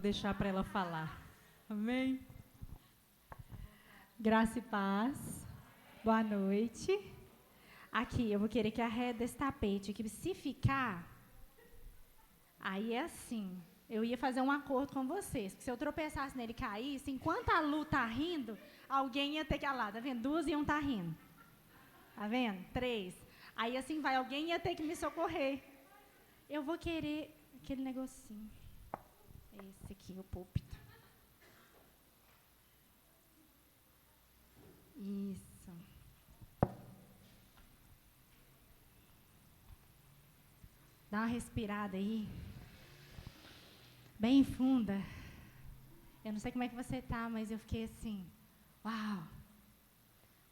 Deixar para ela falar. Amém? Graça e paz. Boa noite. Aqui, eu vou querer que arreda esse tapete, que se ficar, aí é assim, eu ia fazer um acordo com vocês, que se eu tropeçasse nele e caísse, enquanto a Lu tá rindo, alguém ia ter que, lá, tá vendo? Duas iam estar rindo. Tá vendo? 3. Aí assim vai, alguém ia ter que me socorrer. Eu vou querer aquele negocinho. Esse aqui, o púlpito. Isso. Dá uma respirada aí. Bem funda. Eu não sei como é que você está, mas eu fiquei assim, uau!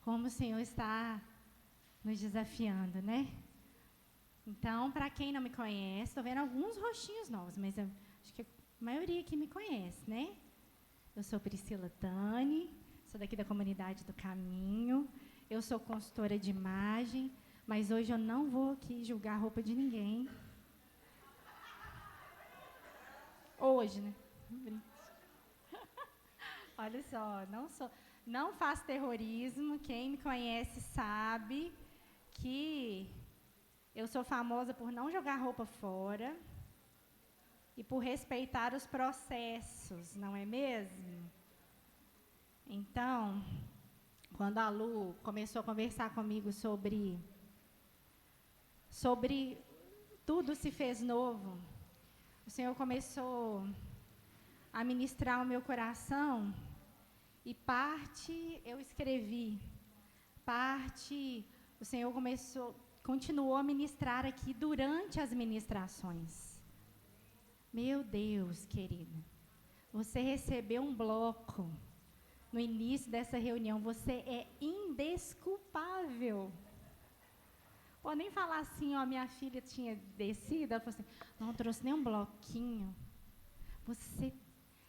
Como o Senhor está nos desafiando, né? Então, para quem não me conhece, estou vendo alguns rostinhos novos, mas eu acho que a maioria aqui me conhece, né? Eu sou Priscila Tani, sou daqui da Comunidade do Caminho, eu sou consultora de imagem, mas hoje eu não vou aqui julgar a roupa de ninguém. Hoje, né? Olha só, não faço terrorismo, quem me conhece sabe que eu sou famosa por não jogar roupa fora e por respeitar os processos, não é mesmo? Então, quando a Lu começou a conversar comigo sobre tudo se fez novo, o Senhor começou a ministrar o meu coração e parte eu escrevi, parte o Senhor continuou a ministrar aqui durante as ministrações. Meu Deus, querida, você recebeu um bloco no início dessa reunião, você é indesculpável. Pode nem falar assim, ó, minha filha tinha descido, ela falou assim, não trouxe nem um bloquinho.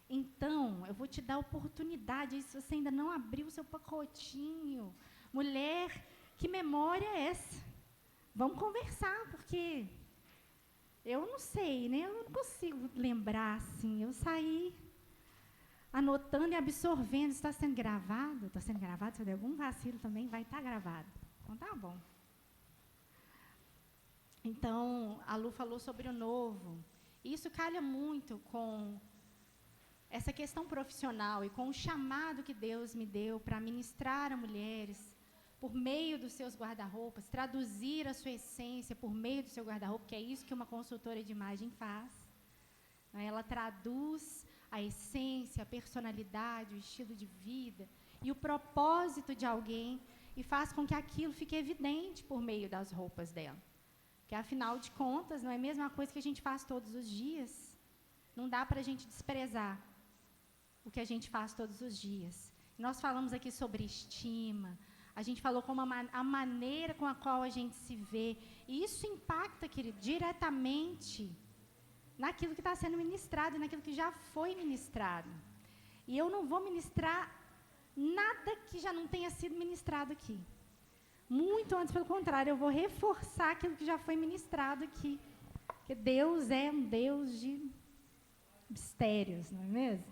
Então, eu vou te dar oportunidade, se você ainda não abriu o seu pacotinho. Mulher, que memória é essa? Vamos conversar, porque eu não sei, né? Eu não consigo lembrar assim. Eu saí anotando e absorvendo. Está sendo gravado? Está sendo gravado? Se eu der algum vacilo também, vai estar gravado. Então, tá bom. Então, a Lu falou sobre o novo. Isso calha muito com essa questão profissional e com o chamado que Deus me deu para ministrar a mulheres por meio dos seus guarda-roupas, traduzir a sua essência por meio do seu guarda-roupa, que é isso que uma consultora de imagem faz. Ela traduz a essência, a personalidade, o estilo de vida e o propósito de alguém e faz com que aquilo fique evidente por meio das roupas dela. Que, afinal de contas, não é a mesma coisa que a gente faz todos os dias. Não dá para a gente desprezar o que a gente faz todos os dias. Nós falamos aqui sobre estima, a gente falou como a maneira com a qual a gente se vê. E isso impacta, querido, diretamente naquilo que está sendo ministrado, naquilo que já foi ministrado. E eu não vou ministrar nada que já não tenha sido ministrado aqui. Muito antes, pelo contrário, eu vou reforçar aquilo que já foi ministrado aqui. Porque Deus é um Deus de mistérios, não é mesmo?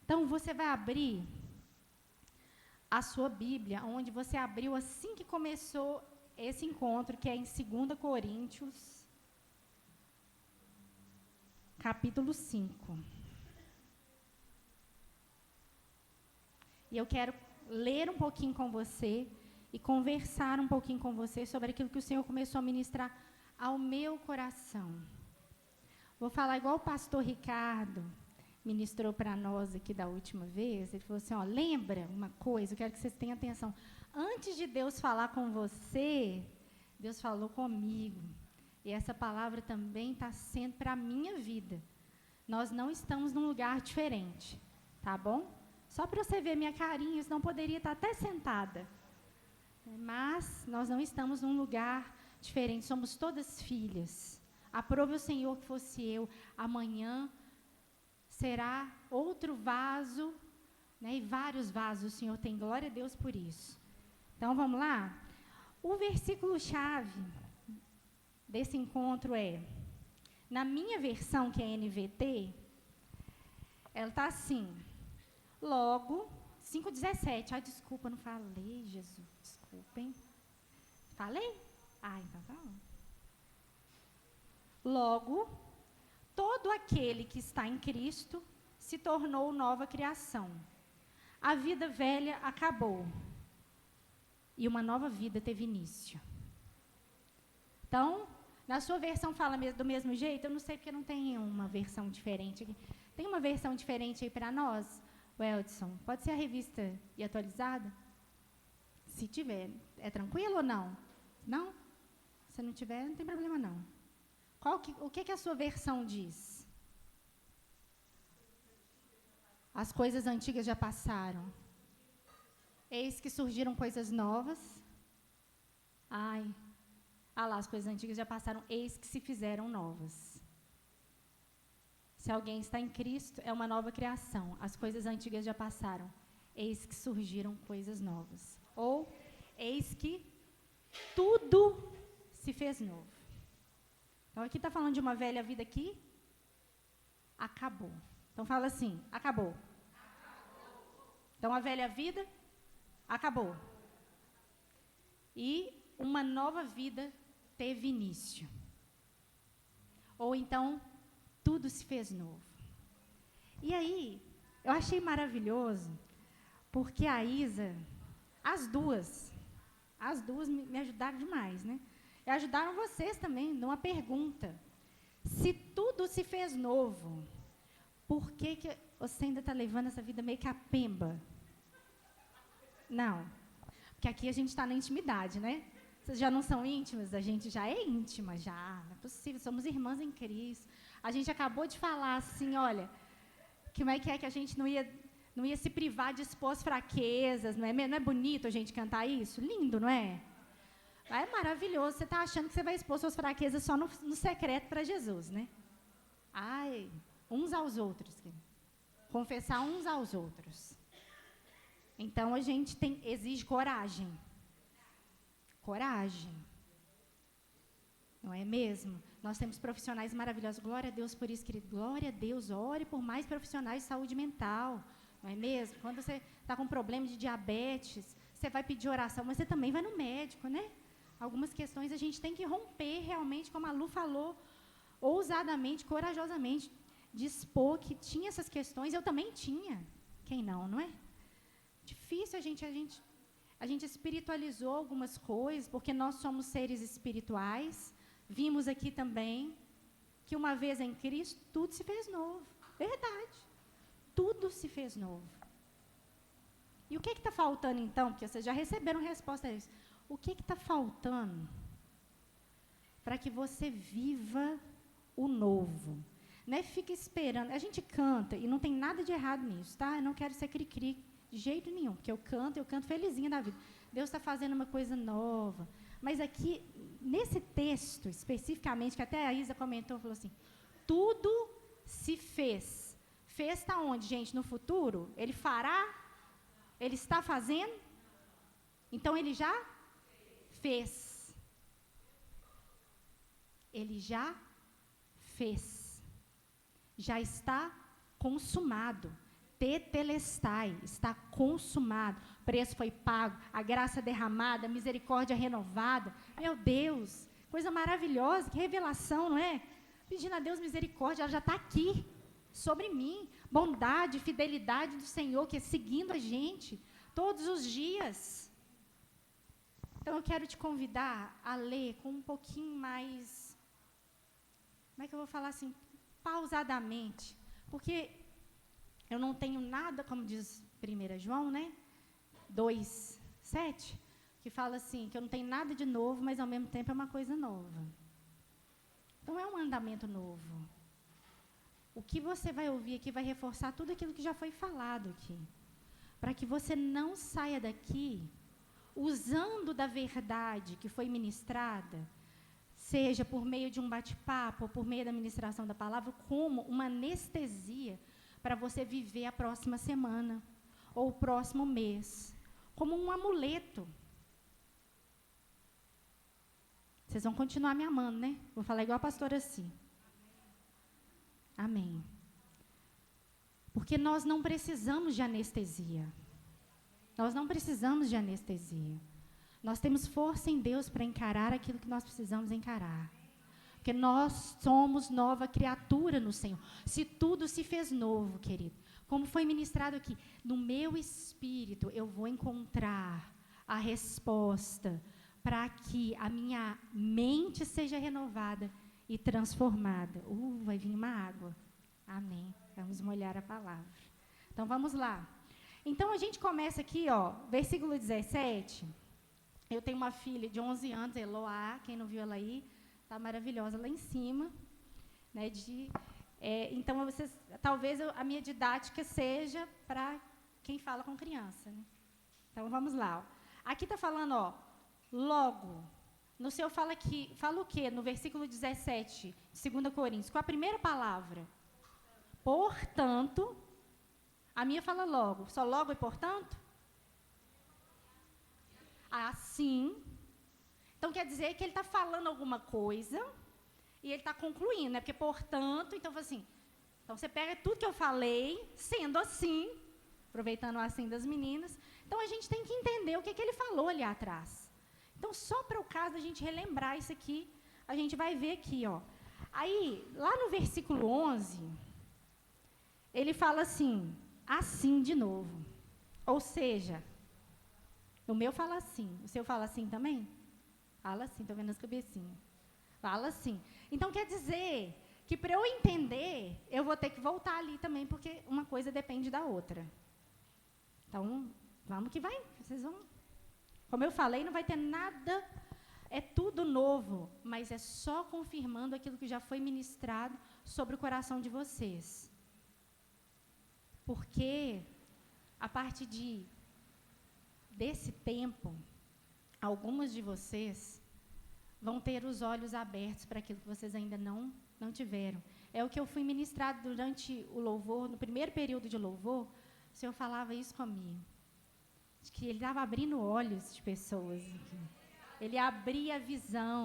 Então, você vai abrir a sua Bíblia, onde você abriu assim que começou esse encontro, que é em 2 Coríntios, capítulo 5. E eu quero ler um pouquinho com você e conversar um pouquinho com você sobre aquilo que o Senhor começou a ministrar ao meu coração. Vou falar igual o pastor Ricardo ministrou para nós aqui da última vez. Ele falou assim, ó, lembra uma coisa, eu quero que vocês tenham atenção. Antes de Deus falar com você, Deus falou comigo. E essa palavra também está sendo para a minha vida. Nós não estamos num lugar diferente, tá bom? Só para você ver minha carinha, senão poderia estar até sentada. Mas nós não estamos num lugar diferente, somos todas filhas. Aprove o Senhor que fosse eu. Amanhã será outro vaso, né? E vários vasos, o Senhor tem, glória a Deus por isso. Então, vamos lá? O versículo-chave desse encontro é, na minha versão, que é NVT, Ela está assim. Logo, 5:17. Ah, desculpa, não falei, Jesus. Desculpem. Falei? Ah, então tá bom. Logo, todo aquele que está em Cristo se tornou nova criação. A vida velha acabou e uma nova vida teve início. Então, na sua versão fala do mesmo jeito? Eu não sei porque não tem uma versão diferente aqui. Tem uma versão diferente aí para nós, Weldson? Pode ser a revista e atualizada? Se tiver, é tranquilo ou não? Não? Se não tiver, não tem problema não. O que a sua versão diz? As coisas antigas já passaram. Eis que surgiram coisas novas. Ai, lá, as coisas antigas já passaram, eis que se fizeram novas. Se alguém está em Cristo, é uma nova criação. As coisas antigas já passaram, eis que surgiram coisas novas. Ou, eis que tudo se fez novo. Então, aqui está falando de uma velha vida que acabou. Então, fala assim, acabou. Então, a velha vida acabou. E uma nova vida teve início. Ou então, tudo se fez novo. E aí, eu achei maravilhoso, porque a Isa, as duas me ajudaram demais, né? E ajudaram vocês também, numa pergunta. Se tudo se fez novo, por que você ainda está levando essa vida meio capemba? Não, porque aqui a gente está na intimidade, né? Vocês já não são íntimas? A gente já é íntima, já. Não é possível, somos irmãs em Cristo. A gente acabou de falar assim, olha, como é que a gente não ia se privar de expor as fraquezas, não é bonito a gente cantar isso? Lindo, não é? É maravilhoso. Você está achando que você vai expor suas fraquezas só no secreto para Jesus, né? Ai, uns aos outros. Confessar uns aos outros. Então, a gente exige coragem. Coragem. Não é mesmo? Nós temos profissionais maravilhosos. Glória a Deus por isso, querido. Glória a Deus. Ore por mais profissionais de saúde mental. Não é mesmo? Quando você está com problema de diabetes, você vai pedir oração, mas você também vai no médico, né? Algumas questões a gente tem que romper realmente, como a Lu falou, ousadamente, corajosamente, de expor que tinha essas questões. Eu também tinha. Quem não, não é? Difícil a gente espiritualizou algumas coisas, porque nós somos seres espirituais. Vimos aqui também que uma vez em Cristo, tudo se fez novo. Verdade. Tudo se fez novo. E o que está faltando, então? Porque vocês já receberam resposta a isso. O que está faltando para que você viva o novo? Né? Fica esperando. A gente canta, e não tem nada de errado nisso, tá? Eu não quero ser cri-cri de jeito nenhum, porque eu canto felizinha da vida. Deus está fazendo uma coisa nova. Mas aqui, nesse texto, especificamente, que até a Isa comentou, falou assim, tudo se fez. Fez está onde, gente? No futuro? Ele fará? Ele está fazendo? Então, ele já fez. Ele já fez. Já está consumado. Tetelestai, está consumado. O preço foi pago, a graça derramada, a misericórdia renovada. Meu Deus, coisa maravilhosa, que revelação, não é? Pedindo a Deus misericórdia, ela já está aqui, sobre mim. Bondade, fidelidade do Senhor, que é seguindo a gente, todos os dias. Então, eu quero te convidar a ler com um pouquinho mais, como é que eu vou falar assim, pausadamente, porque eu não tenho nada, como diz 1 João, né? 2:7, que fala assim, que eu não tenho nada de novo, mas ao mesmo tempo é uma coisa nova. Então, é um andamento novo. O que você vai ouvir aqui vai reforçar tudo aquilo que já foi falado aqui. Para que você não saia daqui usando da verdade que foi ministrada, seja por meio de um bate-papo, ou por meio da ministração da palavra, como uma anestesia para você viver a próxima semana, ou o próximo mês, como um amuleto. Vocês vão continuar me amando, né? Vou falar igual a pastora assim. Amém. Porque nós não precisamos de anestesia. Nós não precisamos de anestesia. Nós temos força em Deus para encarar aquilo que nós precisamos encarar. Porque nós somos nova criatura no Senhor. Se tudo se fez novo, querido. Como foi ministrado aqui, no meu espírito eu vou encontrar a resposta para que a minha mente seja renovada e transformada. Vai vir uma água. Amém. Vamos molhar a palavra. Então, vamos lá. Então, a gente começa aqui, versículo 17. Eu tenho uma filha de 11 anos, Eloá, quem não viu ela aí, está maravilhosa lá em cima. Né, então, talvez a minha didática seja para quem fala com criança. Né? Então, vamos lá. Aqui está falando, logo. No seu fala o quê? No versículo 17, de 2 Coríntios, com a primeira palavra. Portanto, a minha fala logo. Só logo e portanto? Assim. Então, quer dizer que ele está falando alguma coisa e ele está concluindo, né? Porque, portanto, então, assim, então você pega tudo que eu falei, sendo assim, aproveitando o assim das meninas, então a gente tem que entender o que ele falou ali atrás. Então, só para o caso da gente relembrar isso aqui, a gente vai ver aqui, Aí, lá no versículo 11, ele fala assim de novo. Ou seja, o meu fala assim, o seu fala assim também? Fala assim, estou vendo as cabecinhas. Fala assim. Então, quer dizer que para eu entender, eu vou ter que voltar ali também, porque uma coisa depende da outra. Então, vamos que vai. Vocês vão. Como eu falei, não vai ter nada, é tudo novo, mas é só confirmando aquilo que já foi ministrado sobre o coração de vocês. Porque, a partir desse tempo, algumas de vocês vão ter os olhos abertos para aquilo que vocês ainda não tiveram. É o que eu fui ministrado durante o louvor, no primeiro período de louvor, o Senhor falava isso comigo. De que Ele estava abrindo olhos de pessoas. Ele abria a visão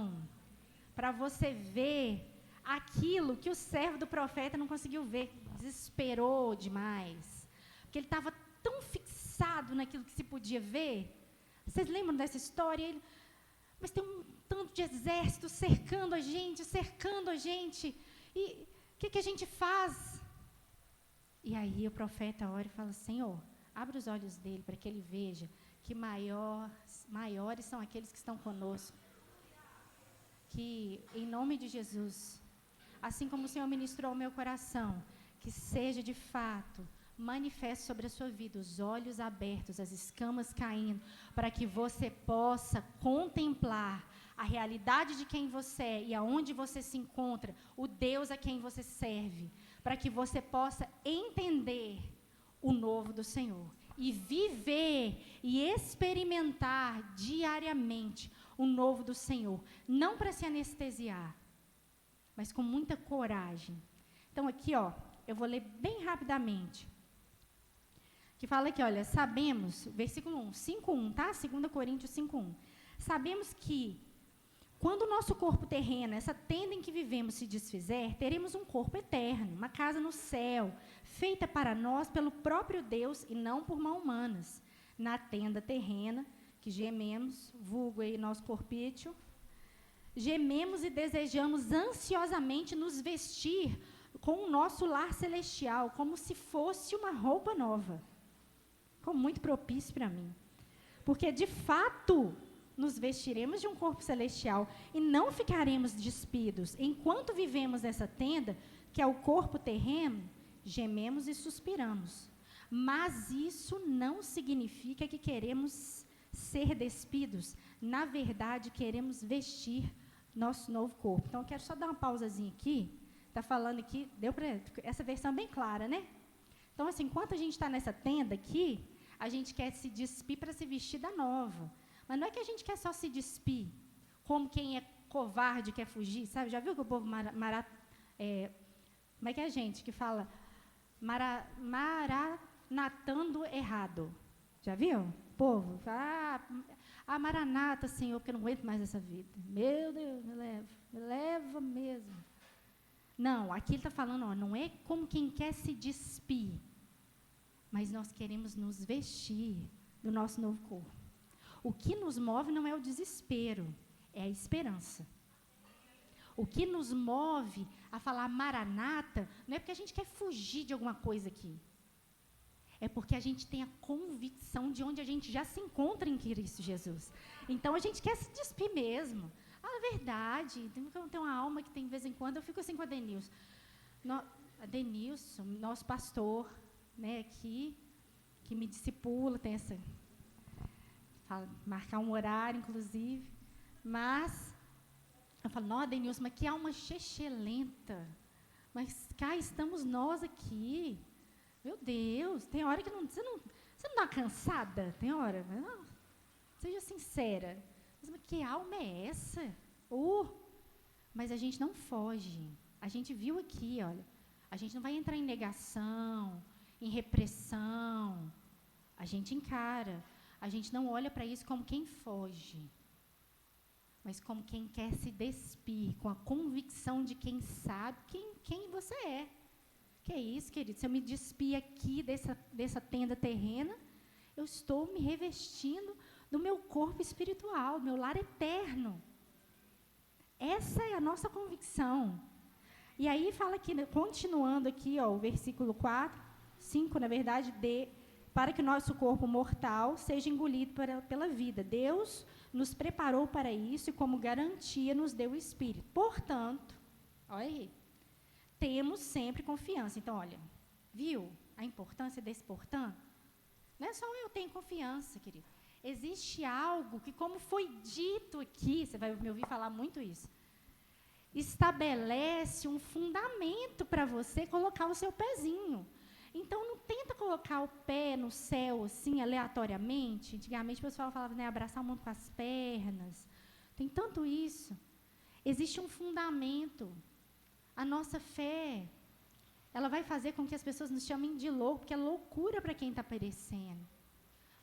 para você ver aquilo que o servo do profeta não conseguiu ver. Desesperou demais. Porque ele estava tão fixado naquilo que se podia ver. Vocês lembram dessa história? Mas tem um tanto de exército cercando a gente. E o que a gente faz? E aí o profeta ora e fala, Senhor, abre os olhos dele para que ele veja que maiores são aqueles que estão conosco. Que, em nome de Jesus, assim como o Senhor ministrou ao meu coração, que seja de fato manifeste sobre a sua vida os olhos abertos, as escamas caindo, para que você possa contemplar a realidade de quem você é e aonde você se encontra, o Deus a quem você serve, para que você possa entender o novo do Senhor e viver e experimentar diariamente o novo do Senhor, não para se anestesiar, mas com muita coragem. Então aqui, eu vou ler bem rapidamente. Que fala aqui, olha, sabemos, versículo 1, 5:1, tá? 2 Coríntios 5:1. Sabemos que, quando o nosso corpo terreno, essa tenda em que vivemos, se desfizer, teremos um corpo eterno, uma casa no céu, feita para nós pelo próprio Deus e não por mãos humanas. Na tenda terrena, que gememos, vulgo aí nosso corpício, gememos e desejamos ansiosamente nos vestir com o nosso lar celestial, como se fosse uma roupa nova. Ficou muito propício para mim. Porque, de fato, nos vestiremos de um corpo celestial e não ficaremos despidos. Enquanto vivemos nessa tenda, que é o corpo terreno, gememos e suspiramos. Mas isso não significa que queremos ser despidos. Na verdade, queremos vestir nosso novo corpo. Então, eu quero só dar uma pausazinha aqui. Está falando aqui, deu para essa versão bem clara, né? Então, assim, enquanto a gente está nessa tenda aqui, a gente quer se despir para se vestir da nova. Mas não é que a gente quer só se despir, como quem é covarde quer fugir, sabe? Já viu que o povo como é que é a gente que fala maranatando errado? Já viu? O povo fala, maranata, Senhor, porque eu não aguento mais essa vida. Meu Deus, me leva mesmo. Não, aqui ele está falando, não é como quem quer se despir, mas nós queremos nos vestir do nosso novo corpo. O que nos move não é o desespero, é a esperança. O que nos move a falar Maranata não é porque a gente quer fugir de alguma coisa aqui. É porque a gente tem a convicção de onde a gente já se encontra em Cristo Jesus. Então, a gente quer se despir mesmo. É verdade, tem uma alma que tem, de vez em quando, eu fico assim com a Denilson. A Denilson, nosso pastor, né, aqui, que me discipula, tem essa... marcar um horário, inclusive. Mas, eu falo, não, Denilson, mas que alma chechelenta. Mas cá estamos nós aqui. Meu Deus, tem hora que você não dá uma cansada? Tem hora? Mas não, seja sincera. Mas que alma é essa? Mas a gente não foge. A gente viu aqui, olha. A gente não vai entrar em negação, em repressão. A gente encara. A gente não olha para isso como quem foge, mas como quem quer se despir, com a convicção de quem sabe quem você é. Que é isso, querido? Se eu me despir aqui dessa tenda terrena, eu estou me revestindo do meu corpo espiritual, do meu lar eterno. Essa é a nossa convicção. E aí fala aqui, continuando aqui, ó, o versículo 5, na verdade, para que o nosso corpo mortal seja engolido pela vida. Deus nos preparou para isso e, como garantia, nos deu o Espírito. Portanto, olha aí, temos sempre confiança. Então, olha, viu a importância desse portanto? Não é só eu tenho confiança, querido. Existe algo que, como foi dito aqui, você vai me ouvir falar muito isso, estabelece um fundamento para você colocar o seu pezinho. Então, não tenta colocar o pé no céu, assim, aleatoriamente. Antigamente, o pessoal falava, né, abraçar o mundo com as pernas. Tem tanto isso. Existe um fundamento. A nossa fé, ela vai fazer com que as pessoas nos chamem de louco, porque é loucura para quem está perecendo.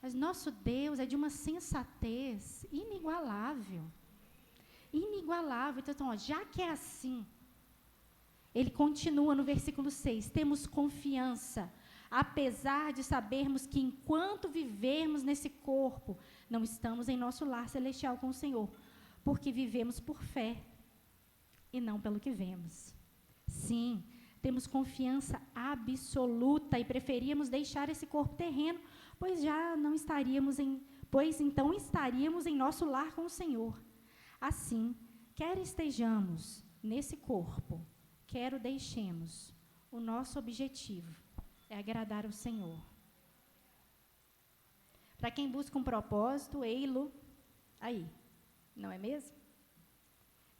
Mas nosso Deus é de uma sensatez inigualável. Inigualável. Então, ó, já que é assim, ele continua no versículo 6, temos confiança, apesar de sabermos que enquanto vivermos nesse corpo, não estamos em nosso lar celestial com o Senhor, porque vivemos por fé e não pelo que vemos. Sim, temos confiança absoluta e preferíamos deixar esse corpo terreno, pois então estaríamos em nosso lar com o Senhor. Assim, quer estejamos nesse corpo, quer o deixemos, o nosso objetivo é agradar ao Senhor. Para quem busca um propósito, ei-lo aí, não é mesmo?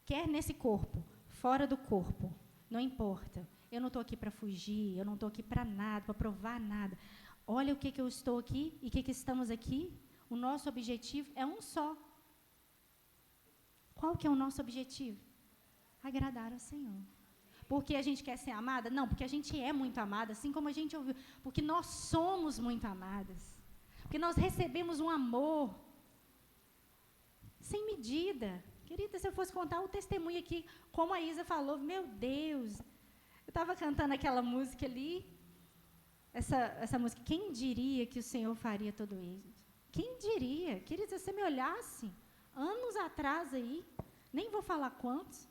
Quer nesse corpo, fora do corpo, não importa. Eu não estou aqui para fugir, eu não estou aqui para nada, para provar nada. Olha o que eu estou aqui e o que estamos aqui. O nosso objetivo é um só. Qual que é o nosso objetivo? Agradar ao Senhor. Porque a gente quer ser amada? Não, porque a gente é muito amada, assim como a gente ouviu. Porque nós somos muito amadas. Porque nós recebemos um amor sem medida. Querida, se eu fosse contar o testemunho aqui, como a Isa falou, meu Deus, eu estava cantando aquela música ali, essa música, quem diria que o Senhor faria tudo isso? Quem diria? Querida, se você me olhasse, anos atrás aí, nem vou falar quantos,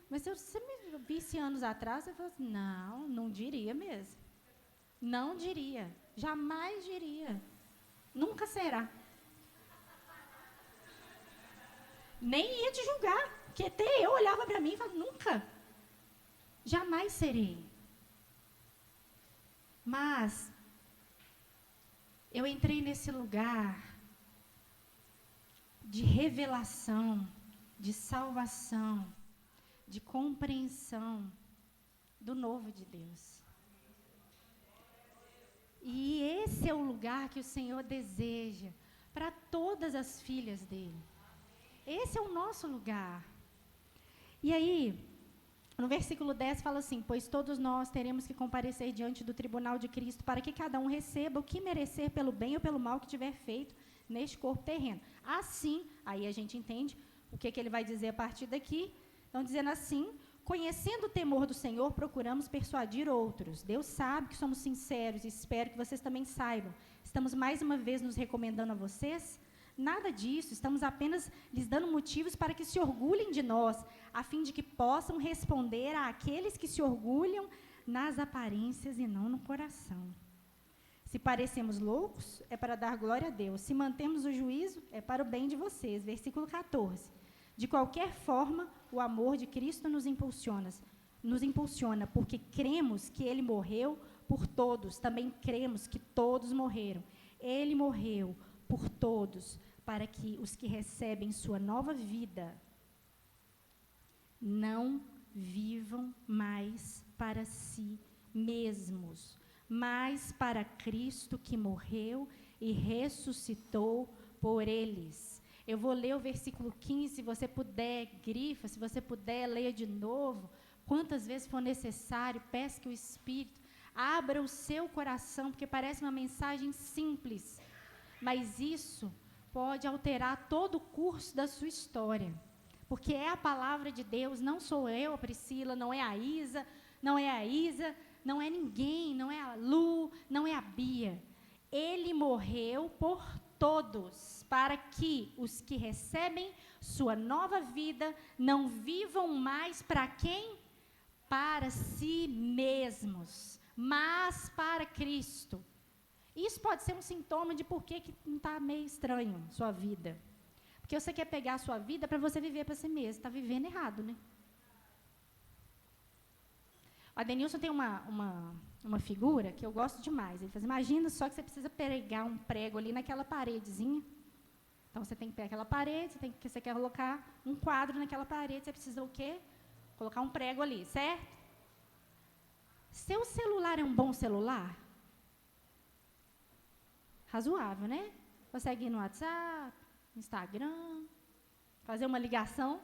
mas se você me visse anos atrás, eu falasse, não diria mesmo. Não diria, jamais diria, nunca será. Nem ia te julgar, porque até eu olhava para mim e falava, nunca, jamais serei. Mas eu entrei nesse lugar de revelação, de salvação, de compreensão do novo de Deus. E esse é o lugar que o Senhor deseja para todas as filhas dele. Esse é o nosso lugar. E aí, no versículo 10 fala assim, pois todos nós teremos que comparecer diante do tribunal de Cristo para que cada um receba o que merecer pelo bem ou pelo mal que tiver feito neste corpo terreno. Assim, aí a gente entende o que ele vai dizer a partir daqui. Então, dizendo assim, conhecendo o temor do Senhor, procuramos persuadir outros. Deus sabe que somos sinceros e espero que vocês também saibam. Estamos mais uma vez nos recomendando a vocês? Nada disso, estamos apenas lhes dando motivos para que se orgulhem de nós, a fim de que possam responder àqueles que se orgulham nas aparências e não no coração. Se parecemos loucos, é para dar glória a Deus. Se mantemos o juízo, é para o bem de vocês. Versículo 14. De qualquer forma, o amor de Cristo nos impulsiona, porque cremos que Ele morreu por todos. Também cremos que todos morreram. Ele morreu por todos, para que os que recebem sua nova vida não vivam mais para si mesmos, mas para Cristo que morreu e ressuscitou por eles. Eu vou ler o versículo 15, se você puder, grifa, se você puder, leia de novo, quantas vezes for necessário, peça que o Espírito abra o seu coração, porque parece uma mensagem simples, mas isso pode alterar todo o curso da sua história, porque é a palavra de Deus, não sou eu, a Priscila, não é a Isa, não é ninguém, não é a Lu, não é a Bia. Ele morreu por todos, para que os que recebem sua nova vida não vivam mais para quem? Para si mesmos, mas para Cristo. Isso pode ser um sintoma de por que não está meio estranho sua vida. Porque você quer pegar a sua vida para você viver para si mesmo, está vivendo errado, né? O Adenilson tem uma figura que eu gosto demais. Ele faz, imagina só que você precisa pregar um prego ali naquela paredezinha. Então, você tem que pegar aquela parede, você quer colocar um quadro naquela parede, você precisa o quê? Colocar um prego ali, certo? Seu celular é um bom celular? Razoável, né? Consegue ir no WhatsApp, Instagram, fazer uma ligação.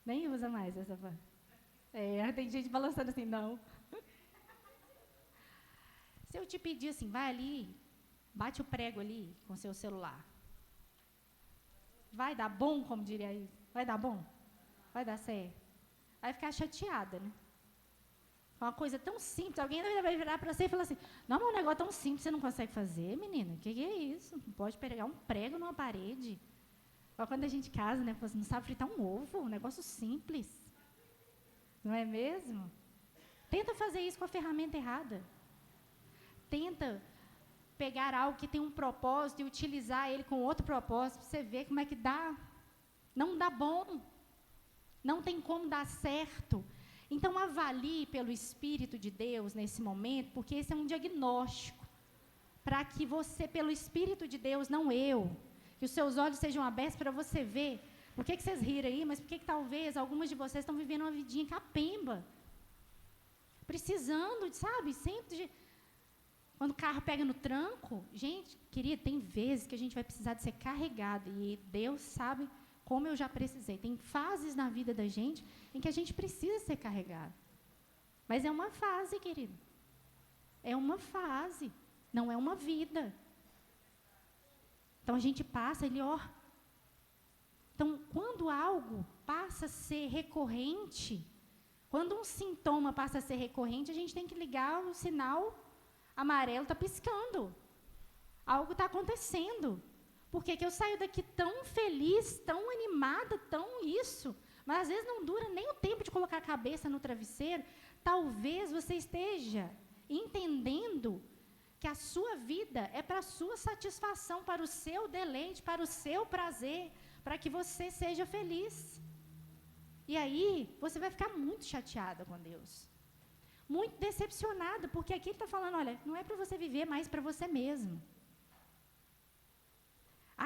Nem usa mais essa parte. Tem gente balançando assim, não. Se eu te pedir assim, vai ali, bate o prego ali com seu celular. Vai dar bom, como diria aí? Vai dar bom? Vai dar certo? Vai ficar chateada, né? Uma coisa tão simples, alguém vai virar para você e falar assim, não, mas um negócio tão simples você não consegue fazer, menina? O que é isso? Não pode pegar um prego numa parede. Quando a gente casa, né? Você não sabe fritar um ovo, um negócio simples. Não é mesmo? Tenta fazer isso com a ferramenta errada. Tenta pegar algo que tem um propósito e utilizar ele com outro propósito, para você ver como é que dá. Não dá bom. Não tem como dar certo. Então, avalie pelo Espírito de Deus nesse momento, porque esse é um diagnóstico, para que você, pelo Espírito de Deus, não eu, que os seus olhos sejam abertos para você ver. Por que vocês riram aí? Mas por que talvez algumas de vocês estão vivendo uma vidinha capemba? Precisando, sabe, sempre de... Quando o carro pega no tranco, gente, querida, tem vezes que a gente vai precisar de ser carregado, e Deus sabe como eu já precisei. Tem fases na vida da gente em que a gente precisa ser carregado. Mas é uma fase, querido. É uma fase, não é uma vida. Então, a gente passa ali, ó. Então, quando algo passa a ser recorrente, quando um sintoma passa a ser recorrente, a gente tem que ligar o sinal amarelo, está piscando. Algo está acontecendo. Por que eu saio daqui tão feliz, tão animada, tão isso? Mas, às vezes, não dura nem o tempo de colocar a cabeça no travesseiro. Talvez você esteja entendendo que a sua vida é para a sua satisfação, para o seu deleite, para o seu prazer, para que você seja feliz. E aí, você vai ficar muito chateada com Deus. Muito decepcionada, porque aqui ele está falando, olha, não é para você viver mais para você mesmo.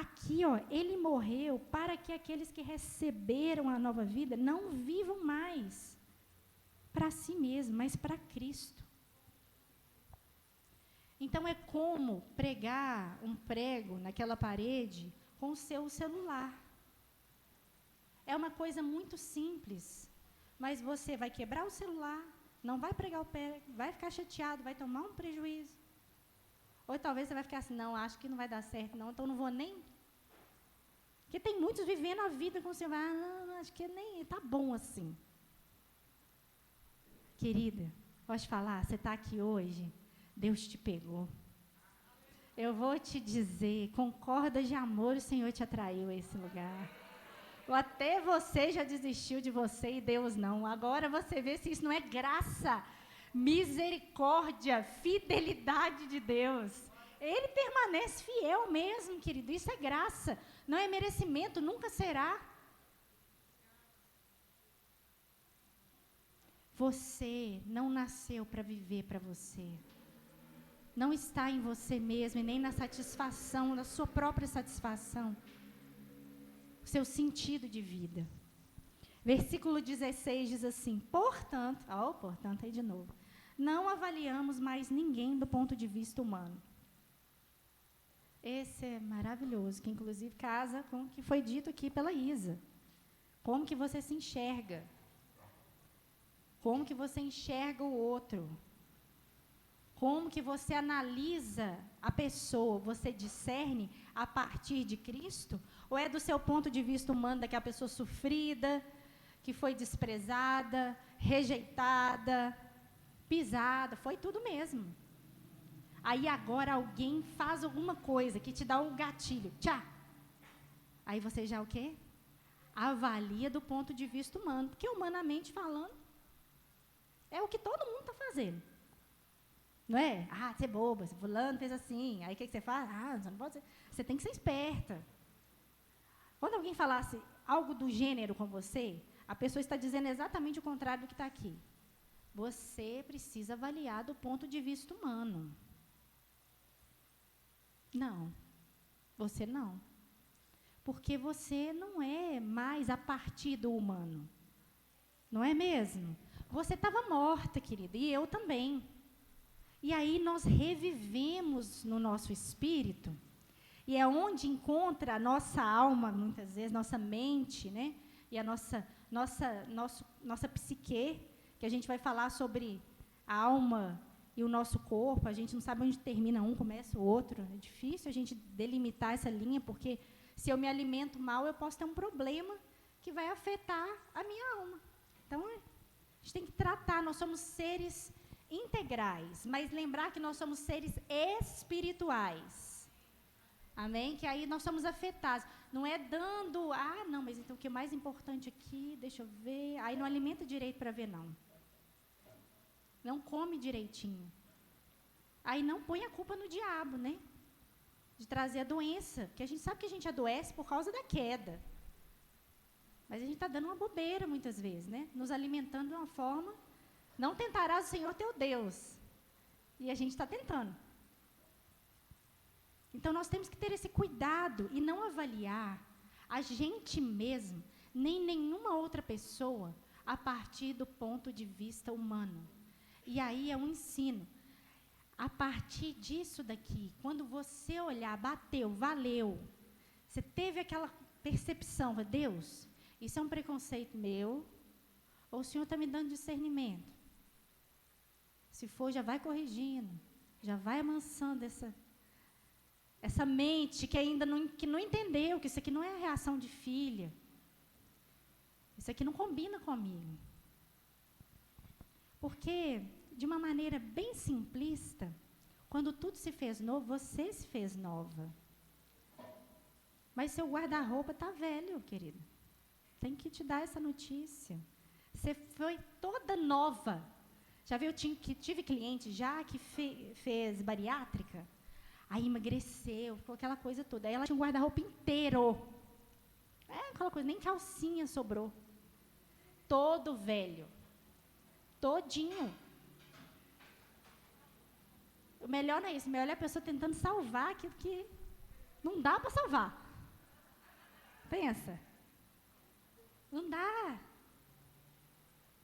Aqui, ó, ele morreu para que aqueles que receberam a nova vida não vivam mais para si mesmo, mas para Cristo. Então, é como pregar um prego naquela parede com o seu celular. É uma coisa muito simples, mas você vai quebrar o celular, não vai pregar o prego, vai ficar chateado, vai tomar um prejuízo. Ou talvez você vai ficar assim, não, acho que não vai dar certo, não, então não vou nem... Porque tem muitos vivendo a vida como você vai, não, acho que nem está bom assim. Querida, posso falar? Você está aqui hoje, Deus te pegou. Eu vou te dizer, com cordas de amor, o Senhor te atraiu a esse lugar. Ou até você já desistiu de você e Deus não. Agora você vê se isso não é graça, misericórdia, fidelidade de Deus. Ele permanece fiel mesmo, querido. Isso é graça, não é merecimento, nunca será. Você não nasceu para viver para você. Não está em você mesmo e nem na satisfação, na sua própria satisfação. O seu sentido de vida. Versículo 16 diz assim: portanto, aí de novo. Não avaliamos mais ninguém do ponto de vista humano. Esse é maravilhoso, que inclusive casa com o que foi dito aqui pela Isa. Como que você se enxerga? Como que você enxerga o outro? Como que você analisa a pessoa? Você discerne a partir de Cristo? Ou é do seu ponto de vista humano, daquela pessoa sofrida, que foi desprezada, rejeitada, pisada, foi tudo mesmo. Aí agora alguém faz alguma coisa que te dá o gatilho, tchá. Aí você já o quê? Avalia do ponto de vista humano, porque humanamente falando, é o que todo mundo está fazendo. Não é? Ah, você é boba, fulano fez assim. Aí o que você faz? Ah, você não pode ser. Você tem que ser esperta. Quando alguém falasse algo do gênero com você, a pessoa está dizendo exatamente o contrário do que está aqui. Você precisa avaliar do ponto de vista humano. Não. Você não. Porque você não é mais a partir do humano. Não é mesmo? Você estava morta, querida, e eu também. E aí nós revivemos no nosso espírito, e é onde encontra a nossa alma, muitas vezes, nossa mente, né? E a nossa psique, que a gente vai falar sobre a alma e o nosso corpo. A gente não sabe onde termina um, começa o outro. É difícil a gente delimitar essa linha, porque se eu me alimento mal, eu posso ter um problema que vai afetar a minha alma. Então, a gente tem que tratar, nós somos seres integrais, mas lembrar que nós somos seres espirituais. Amém? Que aí nós somos afetados. Não é dando, não, mas então o que é mais importante aqui, deixa eu ver. Aí não alimenta direito para ver, não. Não come direitinho. Aí não põe a culpa no diabo, né? De trazer a doença. Porque a gente sabe que a gente adoece por causa da queda. Mas a gente está dando uma bobeira muitas vezes, né? Nos alimentando de uma forma. Não tentarás o Senhor teu Deus. E a gente está tentando. Então, nós temos que ter esse cuidado e não avaliar a gente mesmo, nem nenhuma outra pessoa, a partir do ponto de vista humano. E aí é um ensino. A partir disso daqui, quando você olhar, bateu, valeu, você teve aquela percepção, Deus, isso é um preconceito meu, ou o Senhor está me dando discernimento? Se for, já vai corrigindo, já vai amansando essa mente que ainda não entendeu que isso aqui não é a reação de filha. Isso aqui não combina comigo. Porque, de uma maneira bem simplista, quando tudo se fez novo, você se fez nova. Mas seu guarda-roupa está velho, querido. Tem que te dar essa notícia. Você foi toda nova. Já viu, tive cliente já que fez bariátrica, aí emagreceu, ficou aquela coisa toda. Aí ela tinha um guarda-roupa inteiro. Aquela coisa, nem calcinha sobrou. Todo velho. Todinho. O melhor não é isso, o melhor é a pessoa tentando salvar aquilo que não dá para salvar. Pensa. Não dá.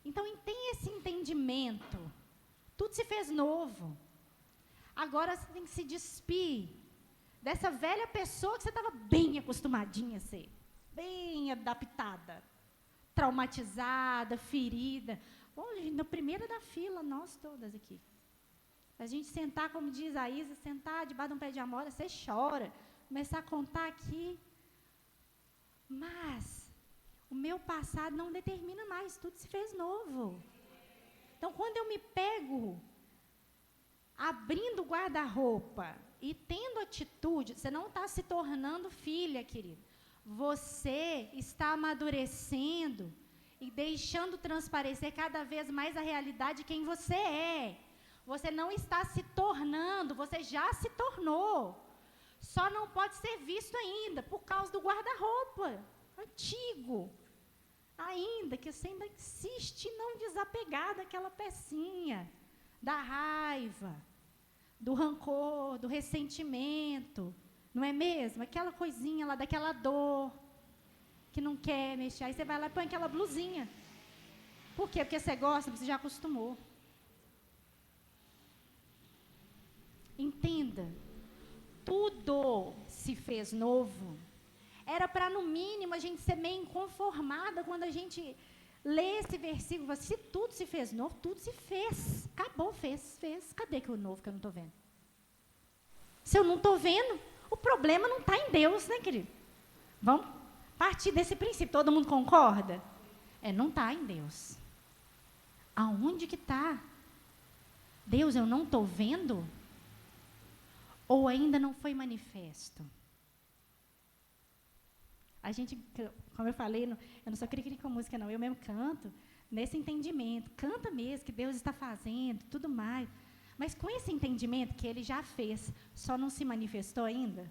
Então, tem esse entendimento. Tudo se fez novo. Agora você tem que se despir dessa velha pessoa que você estava bem acostumadinha a ser. Bem adaptada. Traumatizada, ferida. Hoje, na primeira da fila, nós todas aqui. A gente sentar, como diz a Isa, sentar debaixo de um pé de amora, você chora. Começar a contar aqui. Mas o meu passado não determina mais, tudo se fez novo. Então, quando eu me pego abrindo o guarda-roupa e tendo atitude, você não está se tornando filha, querido. Você está amadurecendo e deixando transparecer cada vez mais a realidade de quem você é. Você não está se tornando, você já se tornou. Só não pode ser visto ainda por causa do guarda-roupa antigo. Ainda que você ainda insiste em não desapegar daquela pecinha, da raiva, do rancor, do ressentimento, não é mesmo? Aquela coisinha lá, daquela dor, que não quer mexer. Aí você vai lá e põe aquela blusinha. Por quê? Porque você gosta, você já acostumou. Entenda, tudo se fez novo. Era para, no mínimo, a gente ser meio inconformada quando a gente lê esse versículo. Se tudo se fez novo, tudo se fez. Acabou, fez. Cadê que o novo que eu não estou vendo? Se eu não estou vendo, o problema não está em Deus, né, querido? Vamos partir desse princípio. Todo mundo concorda? Não está em Deus. Aonde que está? Deus, eu não estou vendo? Ou ainda não foi manifesto? A gente, como eu falei, eu não sou cri-cri com música, não. Eu mesmo canto nesse entendimento. Canta mesmo que Deus está fazendo, tudo mais. Mas com esse entendimento que Ele já fez, só não se manifestou ainda?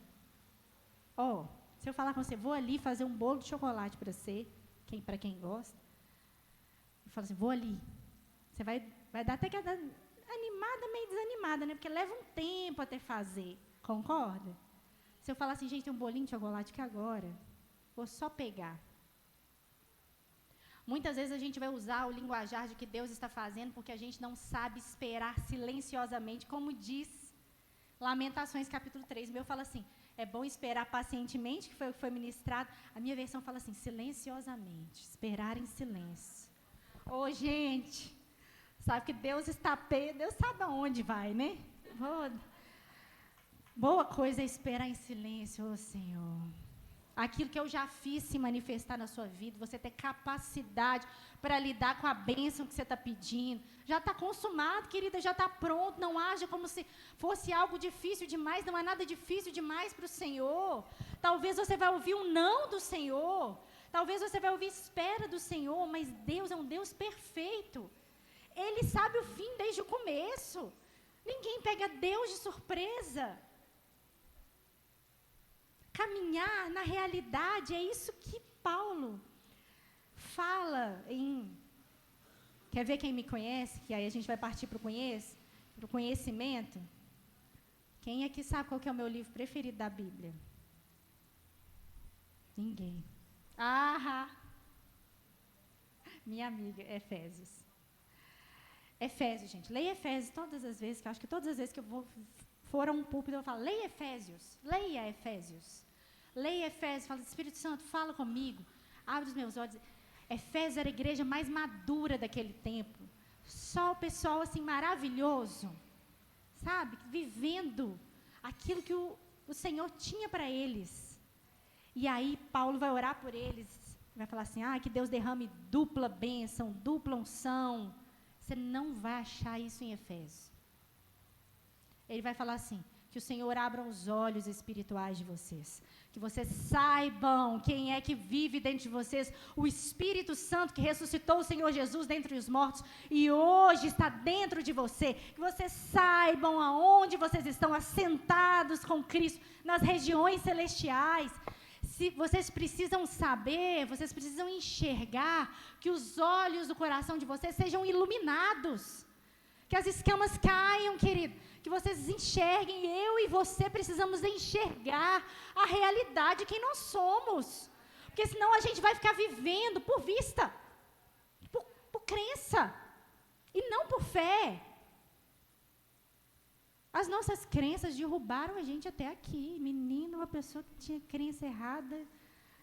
Se eu falar com você, vou ali fazer um bolo de chocolate para você, para quem gosta. Eu falo assim, vou ali. Você vai dar até que animada, meio desanimada, né? Porque leva um tempo até fazer. Concorda? Se eu falar assim, gente, tem um bolinho de chocolate que agora, vou só pegar. Muitas vezes a gente vai usar o linguajar de que Deus está fazendo porque a gente não sabe esperar silenciosamente, como diz Lamentações capítulo 3. O meu fala assim, é bom esperar pacientemente, que foi o que foi ministrado. A minha versão fala assim, silenciosamente, esperar em silêncio. Gente, sabe que Deus está Deus sabe aonde vai, né? Boa coisa é esperar em silêncio, Senhor. Aquilo que eu já fiz se manifestar na sua vida, você ter capacidade para lidar com a bênção que você está pedindo. Já está consumado, querida, já está pronto. Não haja como se fosse algo difícil demais, não é nada difícil demais para o Senhor. Talvez você vai ouvir um não do Senhor, talvez você vai ouvir espera do Senhor, mas Deus é um Deus perfeito. Ele sabe o fim desde o começo. Ninguém pega Deus de surpresa. Caminhar na realidade, é isso que Paulo fala em... Quer ver quem me conhece? Que aí a gente vai partir para o conhecimento. Quem aqui sabe qual que é o meu livro preferido da Bíblia? Ninguém. Minha amiga, Efésios. Efésios, gente. Leia Efésios todas as vezes, que eu acho que todas as vezes que eu for a um púlpito, eu falo, leia Efésios. Leia Efésios. Leia Efésios, fala, Espírito Santo, fala comigo, abre os meus olhos. Efésios era a igreja mais madura daquele tempo, só o pessoal assim maravilhoso, sabe, vivendo aquilo que o Senhor tinha para eles. E aí Paulo vai orar por eles, vai falar assim, que Deus derrame dupla bênção, dupla unção. Você não vai achar isso em Efésios. Ele vai falar assim, que o Senhor abra os olhos espirituais de vocês, que vocês saibam quem é que vive dentro de vocês, o Espírito Santo que ressuscitou o Senhor Jesus dentre os mortos e hoje está dentro de você, que vocês saibam aonde vocês estão assentados com Cristo, nas regiões celestiais. Se vocês precisam saber, vocês precisam enxergar, que os olhos do coração de vocês sejam iluminados, que as escamas caiam, querido, que vocês enxerguem. Eu e você precisamos enxergar a realidade de quem nós somos, porque senão a gente vai ficar vivendo por vista, por crença, e não por fé. As nossas crenças derrubaram a gente até aqui. Menino, uma pessoa que tinha crença errada,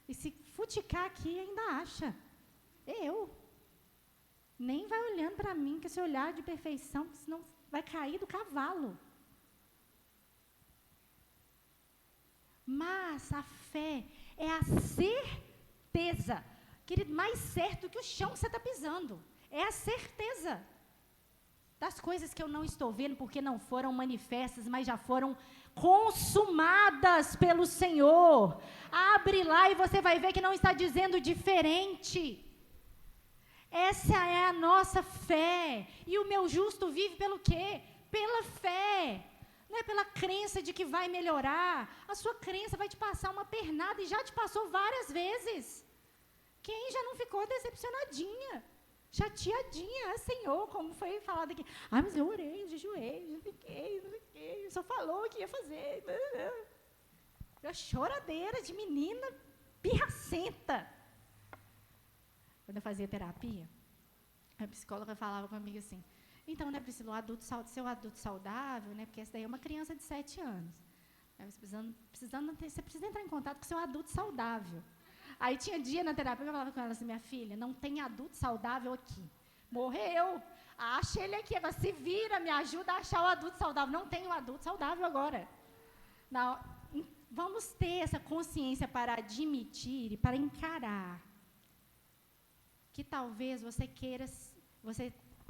e se futicar aqui ainda acha. Nem vai olhando para mim com esse olhar de perfeição, porque senão vai cair do cavalo. Mas a fé é a certeza, querido, mais certo do que o chão que você está pisando. É a certeza. das coisas que eu não estou vendo porque não foram manifestas, mas já foram consumadas pelo Senhor. Abre lá e você vai ver que não está dizendo diferente. Essa é a nossa fé. E o meu justo vive pelo quê? Pela fé. Não é pela crença de que vai melhorar. A sua crença vai te passar uma pernada e já te passou várias vezes. Quem já não ficou decepcionadinha? Chateadinha, Senhor, como foi falado aqui. Mas eu orei, eu jejuei, não fiquei, só falou que ia fazer. Eu choradeira de menina pirracenta. Quando eu fazia terapia, a psicóloga falava comigo assim, então, né, Priscila, seu adulto saudável, né, porque essa daí é uma criança de 7 anos. Você precisa entrar em contato com seu adulto saudável. Aí tinha dia na terapia que eu falava com ela assim, minha filha, não tem adulto saudável aqui. Morreu. Acha ele aqui, agora se vira, me ajuda a achar o adulto saudável. Não tem um adulto saudável agora. Não, vamos ter essa consciência para admitir e para encarar que talvez você queira,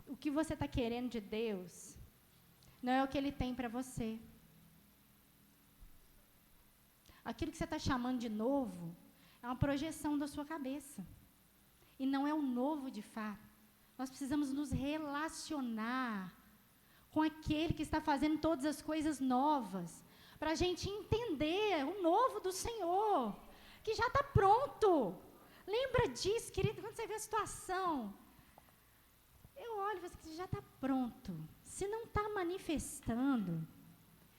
o que você está querendo de Deus não é o que Ele tem para você. Aquilo que você está chamando de novo é uma projeção da sua cabeça. E não é o novo de fato. Nós precisamos nos relacionar com aquele que está fazendo todas as coisas novas, para a gente entender o novo do Senhor, que já está pronto. Lembra disso, querido, quando você vê a situação. Eu olho e falo assim, já está pronto. Se não está manifestando,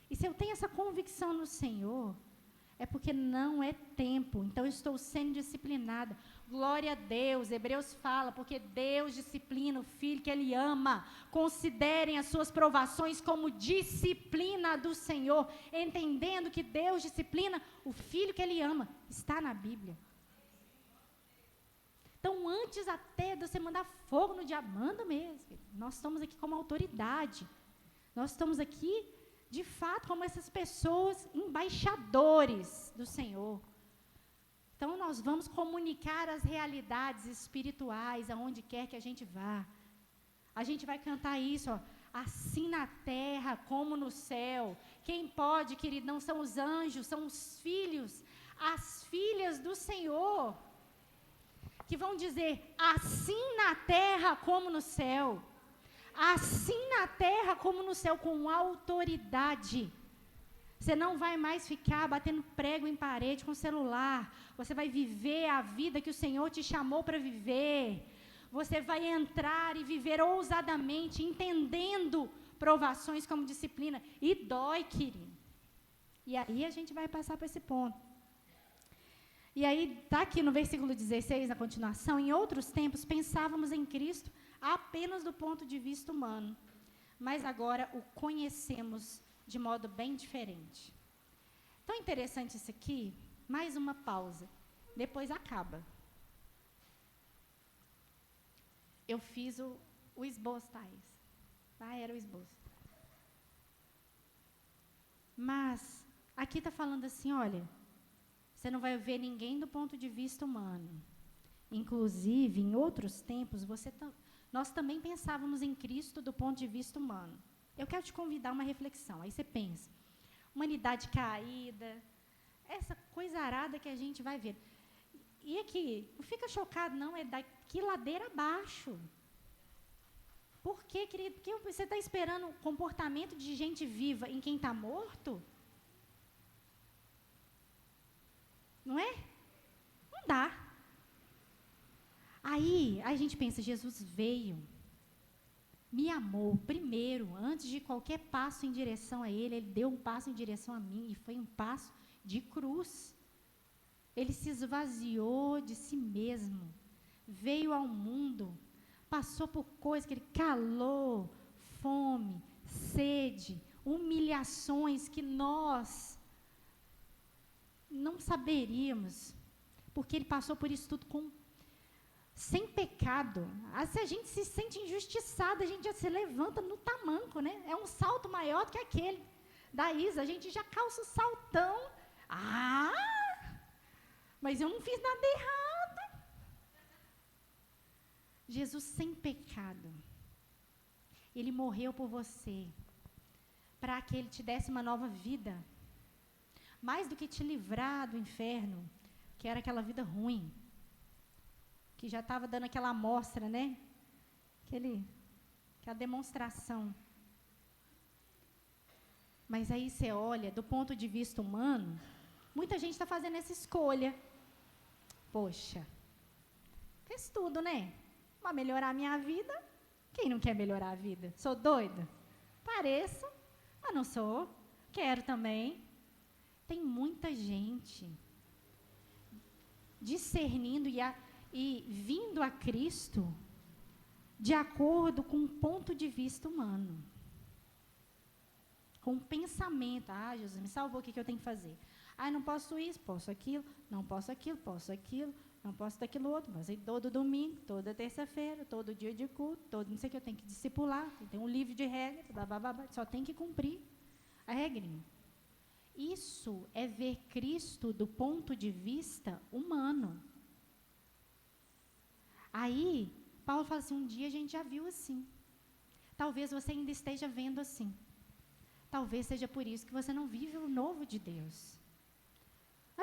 e se eu tenho essa convicção no Senhor, é porque não é tempo. Então, eu estou sendo disciplinada. Glória a Deus. Hebreus fala, porque Deus disciplina o filho que Ele ama. Considerem as suas provações como disciplina do Senhor, entendendo que Deus disciplina o filho que Ele ama. Está na Bíblia. Então, antes até de você mandar fogo no diabo, manda mesmo. Nós estamos aqui como autoridade. Nós estamos aqui, de fato, como essas pessoas, embaixadores do Senhor. Então, nós vamos comunicar as realidades espirituais aonde quer que a gente vá. A gente vai cantar isso, ó, assim na terra como no céu. Quem pode, querido, não são os anjos, são os filhos, as filhas do Senhor, que vão dizer, assim na terra como no céu. Assim na terra como no céu, com autoridade. Você não vai mais ficar batendo prego em parede com celular. Você vai viver a vida que o Senhor te chamou para viver. Você vai entrar e viver ousadamente, entendendo provações como disciplina. E dói, querido. E aí a gente vai passar para esse ponto. E aí, está aqui no versículo 16, na continuação, em outros tempos pensávamos em Cristo apenas do ponto de vista humano, mas agora o conhecemos de modo bem diferente. Tão interessante isso aqui, mais uma pausa, depois acaba. Eu fiz o esboço, Thaís. Era o esboço. Mas, aqui está falando assim, olha, você não vai ver ninguém do ponto de vista humano. Inclusive, em outros tempos, nós também pensávamos em Cristo do ponto de vista humano. Eu quero te convidar a uma reflexão. Aí você pensa, humanidade caída, essa coisa arada que a gente vai ver. E aqui, não fica chocado, não, é daqui ladeira abaixo. Por quê, querido? Porque você está esperando o comportamento de gente viva em quem está morto? Não é? Não dá. Aí, a gente pensa, Jesus veio, me amou primeiro, antes de qualquer passo em direção a Ele, Ele deu um passo em direção a mim, e foi um passo de cruz. Ele se esvaziou de si mesmo, veio ao mundo, passou por coisas que Ele calor, fome, sede, humilhações que nós não saberíamos, porque Ele passou por isso tudo sem pecado. Se a gente se sente injustiçada, a gente já se levanta no tamanco, né? É um salto maior do que aquele da Isa. A gente já calça o saltão. Mas eu não fiz nada errado. Jesus sem pecado. Ele morreu por você, para que Ele te desse uma nova vida. Mais do que te livrar do inferno, que era aquela vida ruim, que já estava dando aquela amostra, né? Aquela demonstração. Mas aí você olha, do ponto de vista humano, muita gente está fazendo essa escolha. Poxa, fez tudo, né? Para melhorar a minha vida. Quem não quer melhorar a vida? Sou doida? Pareço, mas não sou. Quero também. Tem muita gente discernindo e vindo a Cristo de acordo com um ponto de vista humano. Com um pensamento. Jesus me salvou, o que eu tenho que fazer? Não posso isso, posso aquilo, não posso aquilo, posso aquilo, não posso daquilo outro, mas aí todo domingo, toda terça-feira, todo dia de culto, todo não sei o que, eu tenho que discipular, tem um livro de regras, só tem que cumprir a regrinha. Isso é ver Cristo do ponto de vista humano. Aí, Paulo fala assim, um dia a gente já viu assim. Talvez você ainda esteja vendo assim. Talvez seja por isso que você não vive o novo de Deus.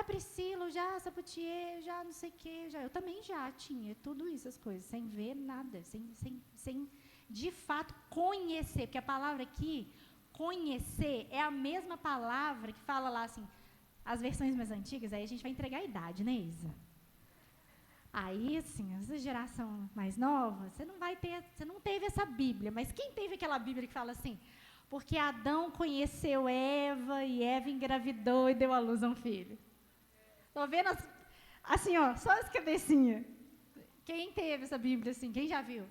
Priscila, eu já saboteei, já não sei o quê, eu também já tinha tudo isso, as coisas, sem ver nada, sem de fato conhecer, porque a palavra aqui, conhecer, é a mesma palavra que fala lá assim, as versões mais antigas, aí a gente vai entregar a idade, né, Isa? Aí, assim, essa geração mais nova, você não teve essa Bíblia, mas quem teve aquela Bíblia que fala assim, porque Adão conheceu Eva e Eva engravidou e deu à luz a um filho? Estou vendo, assim, só as cabecinhas. Quem teve essa Bíblia assim? Quem já viu?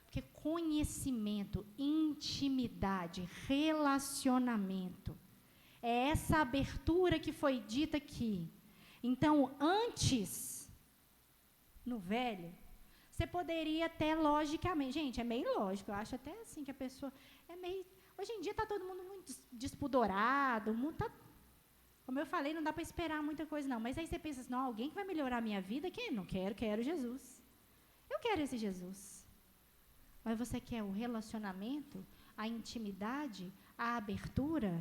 Porque conhecimento, intimidade, relacionamento, é essa abertura que foi dita aqui. Então, antes, no velho, você poderia até logicamente, gente, é meio lógico, eu acho até assim que a pessoa é meio... Hoje em dia está todo mundo muito despudorado, o mundo está... Como eu falei, não dá para esperar muita coisa, não. Mas aí você pensa assim, não, alguém que vai melhorar a minha vida? Quem? Não quero, quero Jesus. Eu quero esse Jesus. Mas você quer o relacionamento, a intimidade, a abertura,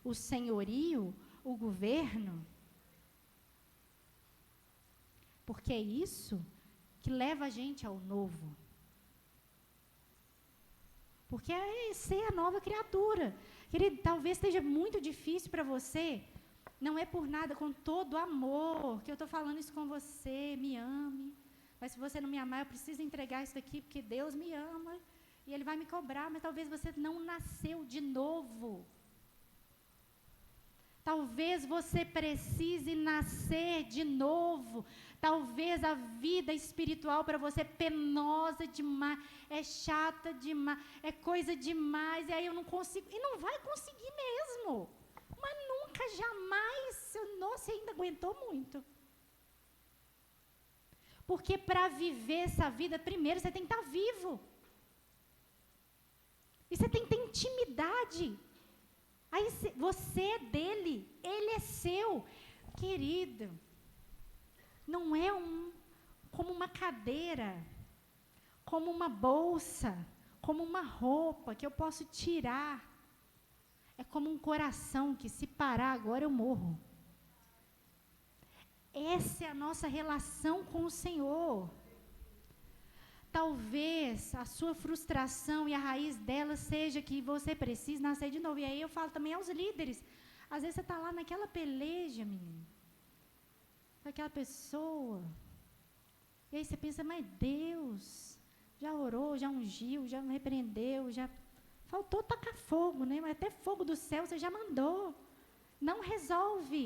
o senhorio, o governo? Porque é isso que leva a gente ao novo. Porque é ser a nova criatura. Querido, talvez esteja muito difícil para você. Não é por nada, com todo amor, que eu estou falando isso com você, me ame. Mas se você não me amar, eu preciso entregar isso daqui, porque Deus me ama. E Ele vai me cobrar, mas talvez você não nasceu de novo. Talvez você precise nascer de novo. Talvez a vida espiritual para você é penosa demais, é chata demais, é coisa demais, e aí eu não consigo, e não vai conseguir mesmo. Mas nunca, jamais, nossa, ainda aguentou muito. Porque para viver essa vida, primeiro você tem que estar vivo. E você tem que ter intimidade. Aí você é dele, ele é seu. Querido, não é como uma cadeira, como uma bolsa, como uma roupa que eu posso tirar. É como um coração que, se parar agora, eu morro. Essa é a nossa relação com o Senhor. Talvez a sua frustração e a raiz dela seja que você precisa nascer de novo. E aí eu falo também aos líderes. Às vezes você está lá naquela peleja, menino, com aquela pessoa. E aí você pensa, mas Deus já orou, já ungiu, já repreendeu, já... Faltou tacar fogo, né? Mas até fogo do céu você já mandou. Não resolve.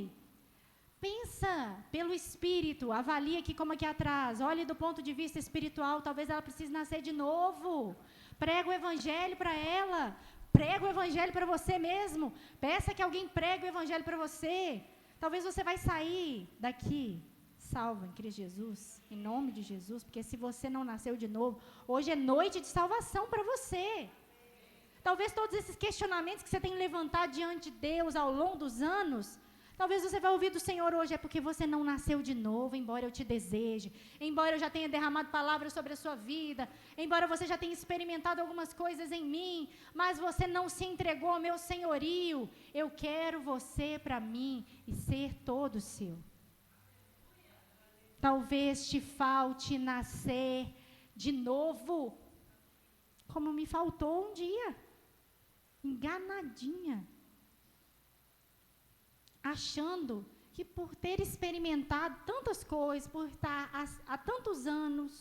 Pensa pelo Espírito, avalie aqui como aqui atrás, olhe do ponto de vista espiritual, talvez ela precise nascer de novo. Prega o Evangelho para ela, prega o Evangelho para você mesmo, peça que alguém pregue o Evangelho para você. Talvez você vai sair daqui salvo em Cristo Jesus, em nome de Jesus, porque se você não nasceu de novo, hoje é noite de salvação para você. Talvez todos esses questionamentos que você tem levantado diante de Deus ao longo dos anos, Talvez você vai ouvir do Senhor hoje, é porque você não nasceu de novo, embora eu te deseje, embora eu já tenha derramado palavras sobre a sua vida, embora você já tenha experimentado algumas coisas em mim, mas você não se entregou ao meu senhorio. Eu quero você para mim e ser todo seu. Talvez te falte nascer de novo, como me faltou um dia, enganadinha, achando que por ter experimentado tantas coisas, por estar há tantos anos,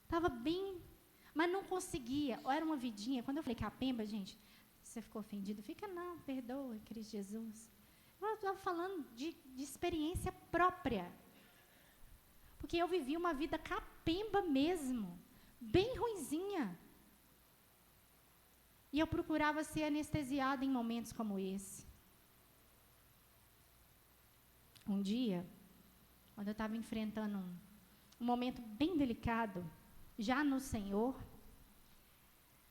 estava bem, mas não conseguia. Ou era uma vidinha. Quando eu falei capemba, gente, você ficou ofendido? Fica não, perdoa, Cristo Jesus. Eu estava falando de experiência própria. Porque eu vivi uma vida capemba mesmo, bem ruinzinha. E eu procurava ser anestesiada em momentos como esse. Um dia, quando eu estava enfrentando um momento bem delicado, já no Senhor,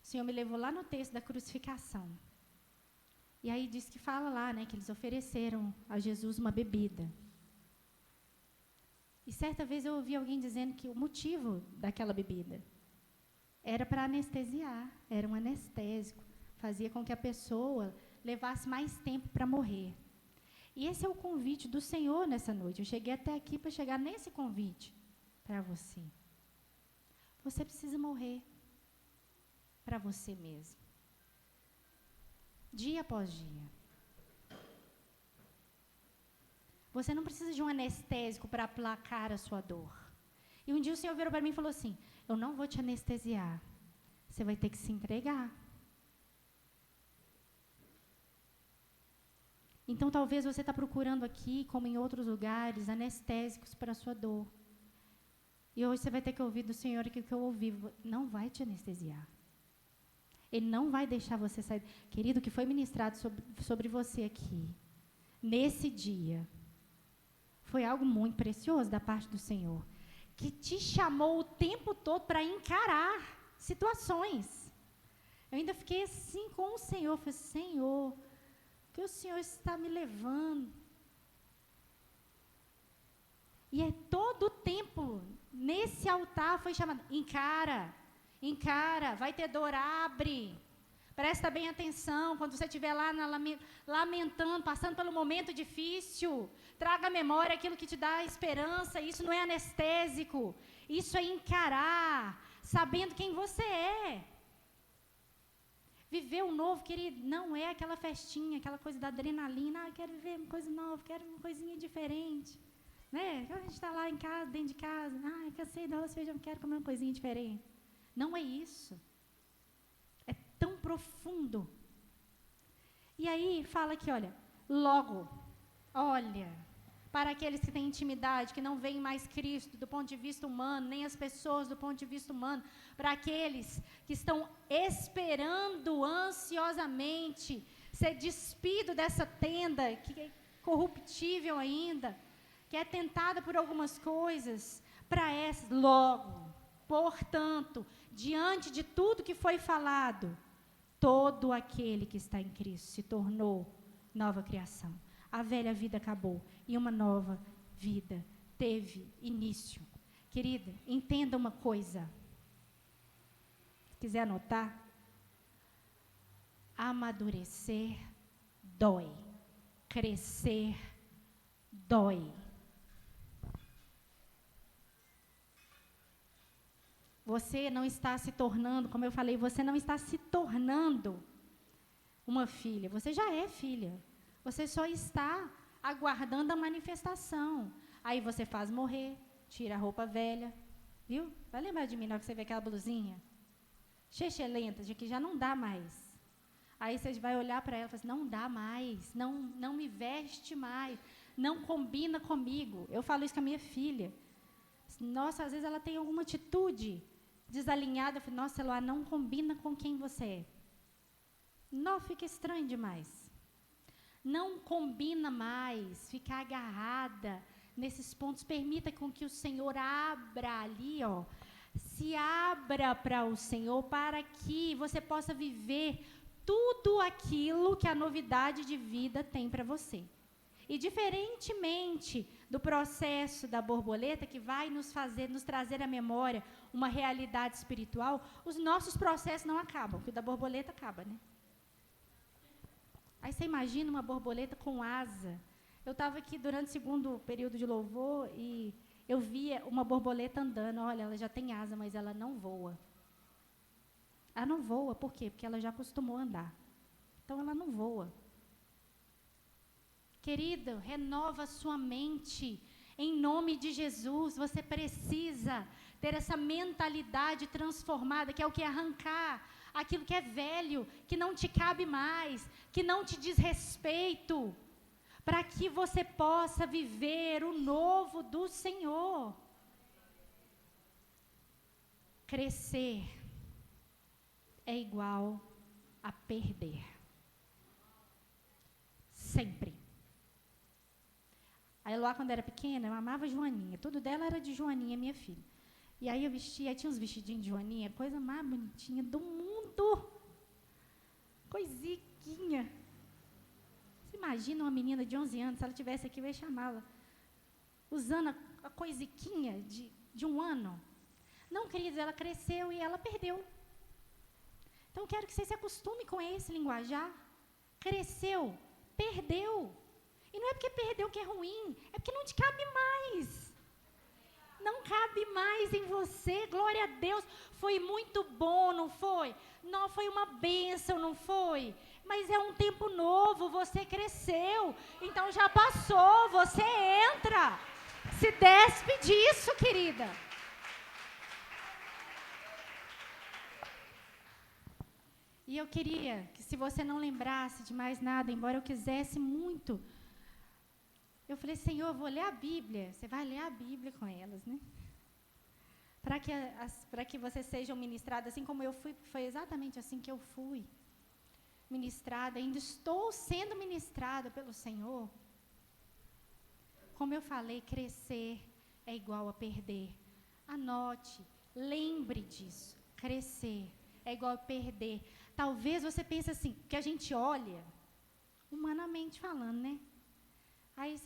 o Senhor me levou lá no texto da crucificação. E aí diz que fala lá, né, que eles ofereceram a Jesus uma bebida. E certa vez eu ouvi alguém dizendo que o motivo daquela bebida era para anestesiar, era um anestésico, fazia com que a pessoa levasse mais tempo para morrer. E esse é o convite do Senhor nessa noite. Eu cheguei até aqui para chegar nesse convite para você. Você precisa morrer para você mesmo. Dia após dia. Você não precisa de um anestésico para aplacar a sua dor. E um dia o Senhor virou para mim e falou assim, eu não vou te anestesiar. Você vai ter que se entregar. Então, talvez você está procurando aqui, como em outros lugares, anestésicos para a sua dor. E hoje você vai ter que ouvir do Senhor aquilo que eu ouvi. Não vai te anestesiar. Ele não vai deixar você sair. Querido, o que foi ministrado sobre você aqui, nesse dia, foi algo muito precioso da parte do Senhor, que te chamou o tempo todo para encarar situações. Eu ainda fiquei assim com o Senhor. Eu falei, Senhor, que o Senhor está me levando. E é todo o tempo, nesse altar foi chamado, encara, vai ter dor, abre. Presta bem atenção, quando você estiver lá lamentando, passando pelo momento difícil, traga à memória aquilo que te dá esperança. Isso não é anestésico, isso é encarar, sabendo quem você é. Viver o novo, querido, não é aquela festinha, aquela coisa da adrenalina. Quero viver uma coisa nova, quero uma coisinha diferente. Né? A gente está lá em casa, dentro de casa. Cansei do arroz e feijão, quero comer uma coisinha diferente. Não é isso. É tão profundo. E aí, fala aqui, olha, logo, olha, para aqueles que têm intimidade, que não veem mais Cristo do ponto de vista humano, nem as pessoas do ponto de vista humano, para aqueles que estão esperando ansiosamente ser despido dessa tenda, que é corruptível ainda, que é tentada por algumas coisas, para essas, logo, portanto, diante de tudo que foi falado, todo aquele que está em Cristo se tornou nova criação. A velha vida acabou e uma nova vida teve início. Querida, entenda uma coisa. Se quiser anotar, amadurecer dói, crescer dói. Você não está se tornando, como eu falei, você não está se tornando uma filha. Você já é filha. Você só está aguardando a manifestação. Aí você faz morrer, tira a roupa velha, viu? Vai lembrar de mim na hora que você vê aquela blusinha? Chechelenta, de que já não dá mais. Aí você vai olhar para ela e fala assim, não dá mais, não me veste mais, não combina comigo. Eu falo isso com a minha filha. Nossa, às vezes ela tem alguma atitude desalinhada. Eu falo, nossa, Eloá, não combina com quem você é. Não, fica estranho demais. Não combina mais ficar agarrada nesses pontos. Permita com que o Senhor abra ali, ó. Se abra para o Senhor, para que você possa viver tudo aquilo que a novidade de vida tem para você. E diferentemente do processo da borboleta, que vai nos trazer à memória uma realidade espiritual, os nossos processos não acabam, porque o da borboleta acaba, né? Aí você imagina uma borboleta com asa. Eu estava aqui durante o segundo período de louvor e eu via uma borboleta andando. Olha, ela já tem asa, mas ela não voa. Ela não voa, por quê? Porque ela já acostumou a andar. Então, ela não voa. Querido, renova sua mente. Em nome de Jesus, você precisa ter essa mentalidade transformada, que é o que? Arrancar aquilo que é velho, que não te cabe mais, que não te diz respeito, para que você possa viver o novo do Senhor. Crescer é igual a perder. Sempre. A Eloá, quando era pequena, eu amava Joaninha. Tudo dela era de Joaninha, minha filha. E aí eu vestia, aí tinha uns vestidinhos de Joaninha, coisa mais bonitinha do mundo. Coisinha. Você imagina uma menina de 11 anos, se ela estivesse aqui, eu ia chamá-la. Usando a coisiquinha de um ano. Não, queridos, ela cresceu e ela perdeu. Então, eu quero que você se acostume com esse linguajar. Cresceu, perdeu. E não é porque perdeu que é ruim, é porque não te cabe mais. Não cabe mais em você, glória a Deus. Foi muito bom, não foi? Não, foi uma bênção, não foi? Mas é um tempo novo, você cresceu, então já passou, você entra. Se despe disso, querida. E eu queria que, se você não lembrasse de mais nada, embora eu quisesse muito, eu falei, Senhor, eu vou ler a Bíblia. Você vai ler a Bíblia com elas, né? Para que vocês sejam ministradas, assim como eu fui, foi exatamente assim que eu fui ministrada, ainda estou sendo ministrada pelo Senhor. Como eu falei, crescer é igual a perder. Anote, lembre disso. Crescer é igual a perder. Talvez você pense assim, que a gente olha, humanamente falando, né? Aí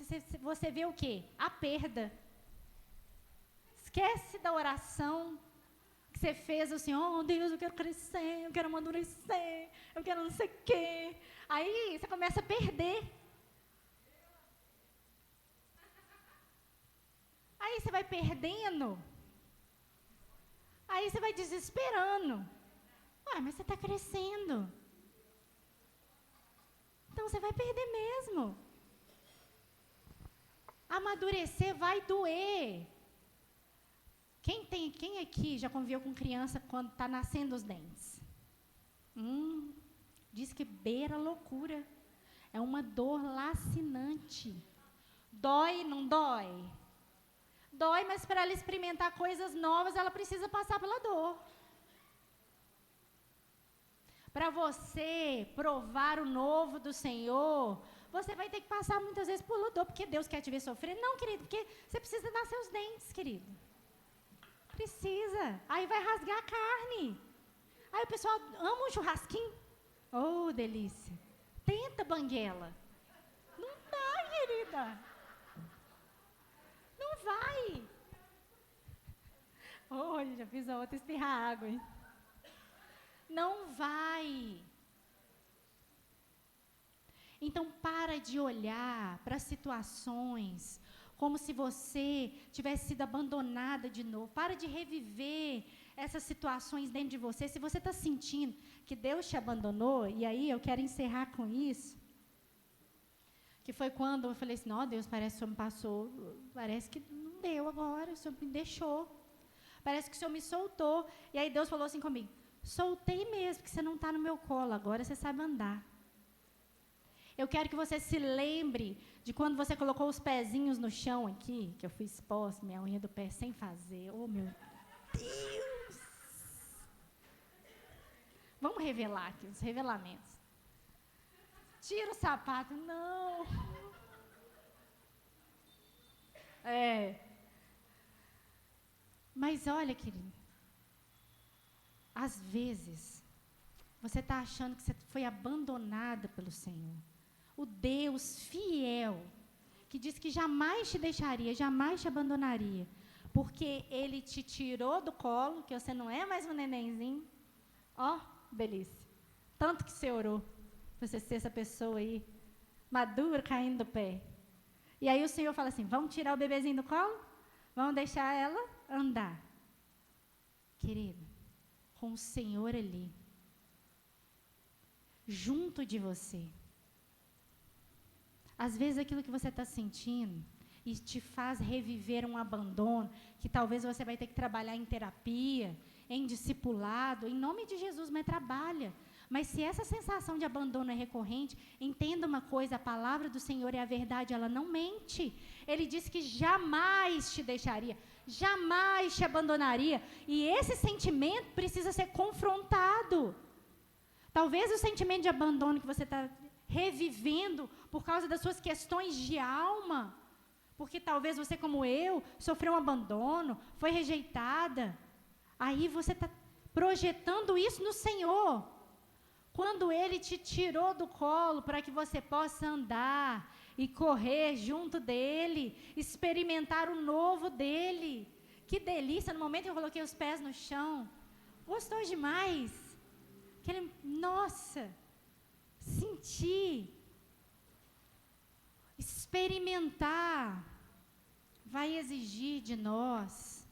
você vê o quê? A perda. Esquece da oração que você fez, assim, oh Deus, eu quero crescer, eu quero amadurecer, eu quero não sei o quê. Aí você começa a perder. Aí você vai perdendo. Aí você vai desesperando. Ué, mas você está crescendo. Então você vai perder mesmo. Amadurecer vai doer. Quem aqui já conviveu com criança quando está nascendo os dentes? Diz que beira loucura. É uma dor lacinante. Dói, não dói? Dói, mas para ela experimentar coisas novas, ela precisa passar pela dor. Para você provar o novo do Senhor, você vai ter que passar muitas vezes por dor, porque Deus quer te ver sofrer. Não, querido, porque você precisa nascer os dentes, querido. Precisa. Aí vai rasgar a carne. Aí o pessoal ama um churrasquinho. Oh, delícia. Tenta, banguela. Não dá, querida. Não vai. Oh, já fiz a outra espirrar água, hein? Não vai. Então, para de olhar para situações como se você tivesse sido abandonada de novo. Para de reviver essas situações dentro de você. Se você está sentindo que Deus te abandonou, e aí eu quero encerrar com isso, que foi quando eu falei assim, não, Deus, parece que o Senhor me passou, parece que não deu agora, o Senhor me deixou. Parece que o Senhor me soltou. E aí Deus falou assim comigo, soltei mesmo, porque você não está no meu colo, agora você sabe andar. Eu quero que você se lembre de quando você colocou os pezinhos no chão aqui, que eu fui exposta, minha unha do pé sem fazer. Oh, meu Deus! Vamos revelar aqui, os revelamentos. Tira o sapato. Não. Mas olha, querido, às vezes, você está achando que você foi abandonada pelo Senhor. O Deus fiel que diz que jamais te deixaria, jamais te abandonaria, porque Ele te tirou do colo, que você não é mais um nenenzinho. Ó, delícia. Tanto que você orou, para você ser essa pessoa aí, madura, caindo do pé. E aí o Senhor fala assim, vamos tirar o bebezinho do colo? Vamos deixar ela andar. Querido, com o Senhor ali, junto de você. Às vezes aquilo que você está sentindo e te faz reviver um abandono, que talvez você vai ter que trabalhar em terapia, em discipulado, em nome de Jesus, mas trabalha. Mas se essa sensação de abandono é recorrente, entenda uma coisa, a palavra do Senhor é a verdade, ela não mente. Ele disse que jamais te deixaria, jamais te abandonaria. E esse sentimento precisa ser confrontado. Talvez o sentimento de abandono que você está revivendo por causa das suas questões de alma, porque talvez você, como eu, sofreu um abandono, foi rejeitada. Aí você está projetando isso no Senhor. Quando Ele te tirou do colo para que você possa andar e correr junto dEle, experimentar o novo dEle. Que delícia, no momento que eu coloquei os pés no chão, gostou demais. Nossa, sentir, experimentar, vai exigir de nós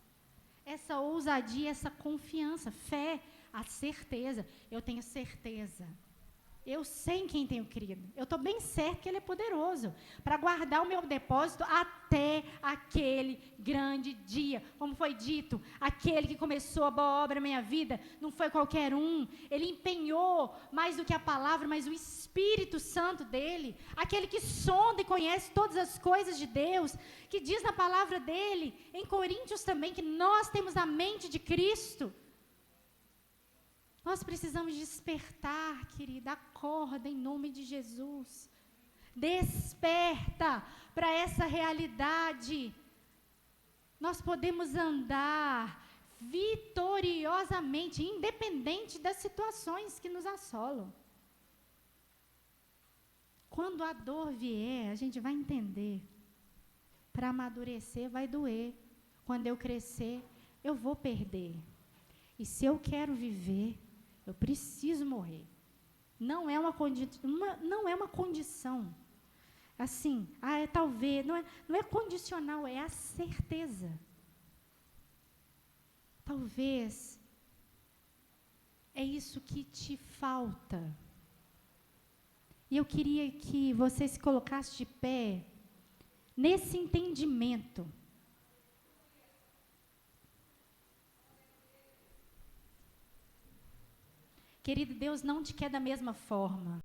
essa ousadia, essa confiança, fé, a certeza. Eu tenho certeza. Eu sei em quem tenho crido. Eu estou bem certo que Ele é poderoso para guardar o meu depósito até aquele grande dia. Como foi dito, aquele que começou a boa obra na minha vida não foi qualquer um. Ele empenhou mais do que a palavra, mas o Espírito Santo dele, aquele que sonda e conhece todas as coisas de Deus, que diz na palavra dele, em Coríntios também, que nós temos a mente de Cristo. Nós precisamos despertar, querida, acorda em nome de Jesus. Desperta para essa realidade. Nós podemos andar vitoriosamente, independente das situações que nos assolam. Quando a dor vier, a gente vai entender. Para amadurecer, vai doer. Quando eu crescer, eu vou perder. E se eu quero viver, eu preciso morrer. Não é uma condição. Assim, talvez, não é condicional, é a certeza. Talvez é isso que te falta. E eu queria que você se colocasse de pé nesse entendimento. Querido, Deus não te quer da mesma forma.